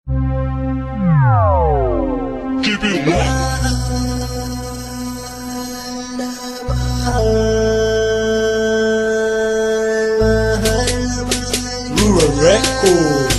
Keep it one. Rural Record.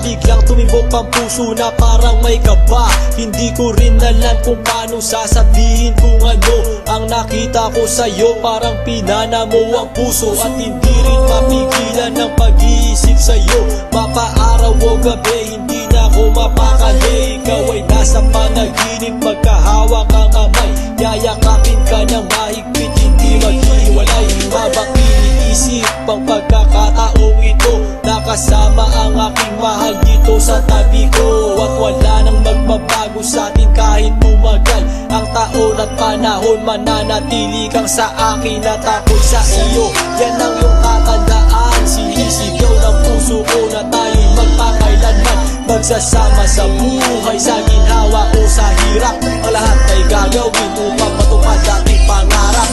Biglang tumibok ang puso na parang may kaba. Hindi ko rin alam kung paano sasabihin kung ano ang nakita ko sa'yo. Parang pinana mo ang puso at hindi rin mapigilan ng pag-iisip sa'yo. Mapaaraw o gabi, hindi na ako mapakali. Ikaw ay nasa panaginip, magkahawak ang kamay. Yayakapin ka ng mahigpit, hindi maghiwalay. Habang iniisip ang pagkakataong ito, nakasama ang aking mahal dito sa tabi ko. At wala nang magbabago sa atin kahit tumagal ang taon at panahon. Mananatili kang sa akin at ako'y sa iyo. Yan ang iyong tatandaan. Sinisigaw ng puso ko na tayo'y magpakailanman. Magsasama sa buhay, sa ginhawa o sa hirap. Ang lahat ay gagawin upang matupad ating pangarap.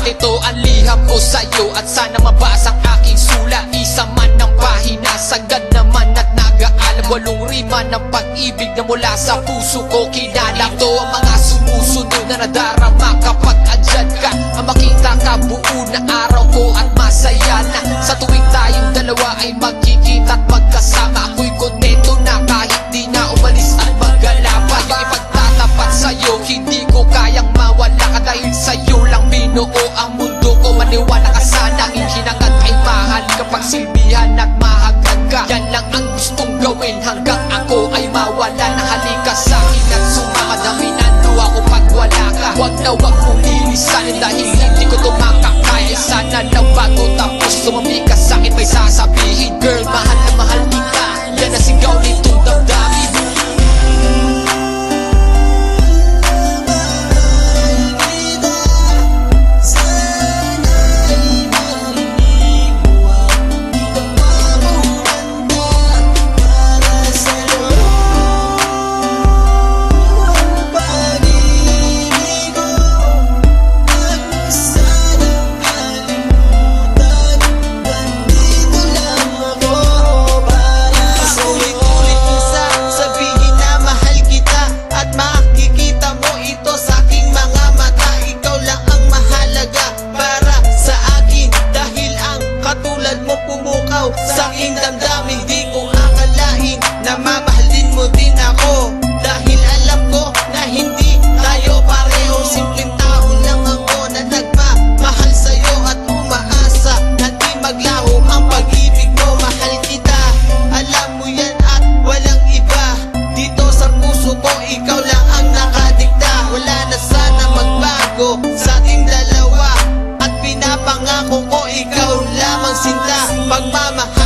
Ito ang liham ko sa'yo at sana mabasa ang aking sulat. Isa man ng pahina, sagad naman at nag-aalam. 8 rima ng pag-ibig na mula sa puso ko kinala. Ito ang mga sumusunod na nadarama kapag andyan ka. Ang makita ka buo na araw ko at masaya na. Sa tuwing tayong dalawa ay magkikita at magkasama. Ako'y kontento na kahit di na umalis at maggalapa. Yung ipagtatapat sa'yo, hindi ko kayang mawala ka. Dahil sa'yo lang binuo ang mundo ko. Maniwala ka sana, ang hinangad ay mahal kapag silbihan at mahagad ka. Yan lang ang gustong gawin hanggang ako ay mawala na. Halika sa'kin at sumakadaminando ako pag wala ka. Huwag na huwag mong lilisanin dahil hindi ko tumakakaya. Sana lang bago tapos tumami ka sa'kin may sasabihin. Girl, mahal na mahal kita. Yan ang sigaw nitong damdamin. Sa aking damdamin, di ko akalain na mamahalin mo din ako. Dahil alam ko na hindi tayo pareho. Simpleng tao lang ako na nagmamahal sa'yo at umaasa na di maglaho ang pag-ibig mo. Mahal kita, alam mo yan at walang iba. Dito sa puso ko, ikaw lang ang nakadikta. Wala na sana magbago sa ating dalawa. At pinapangako ko, ikaw lamang sinta. Pagmamahal